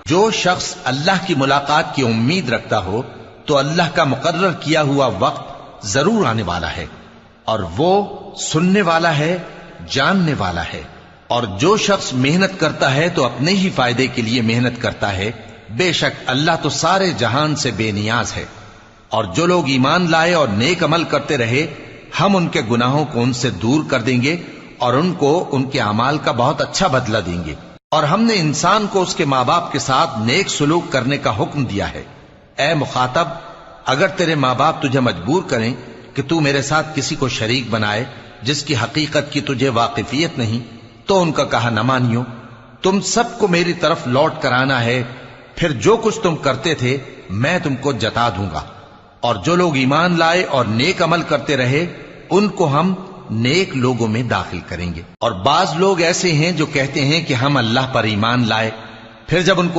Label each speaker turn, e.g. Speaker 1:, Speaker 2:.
Speaker 1: جو شخص اللہ کی ملاقات کی امید رکھتا ہو تو اللہ کا مقرر کیا ہوا وقت ضرور آنے والا ہے، اور وہ سننے والا ہے، جاننے والا ہے۔ اور جو شخص محنت کرتا ہے تو اپنے ہی فائدے کے لیے محنت کرتا ہے، بے شک اللہ تو سارے جہان سے بے نیاز ہے۔ اور جو لوگ ایمان لائے اور نیک عمل کرتے رہے، ہم ان کے گناہوں کو ان سے دور کر دیں گے اور ان کو ان کے اعمال کا بہت اچھا بدلہ دیں گے۔ اور ہم نے انسان کو اس کے ماں باپ کے ساتھ نیک سلوک کرنے کا حکم دیا ہے۔ اے مخاطب، اگر تیرے ماں باپ تجھے مجبور کریں کہ تو میرے ساتھ کسی کو شریک بنائے جس کی حقیقت کی تجھے واقفیت نہیں، تو ان کا کہا نہ مانیو۔ تم سب کو میری طرف لوٹ کر آنا ہے، پھر جو کچھ تم کرتے تھے میں تم کو جتا دوں گا۔ اور جو لوگ ایمان لائے اور نیک عمل کرتے رہے، ان کو ہم نیک لوگوں میں داخل کریں گے۔ اور بعض لوگ ایسے ہیں جو کہتے ہیں کہ ہم اللہ پر ایمان لائے، پھر جب ان کو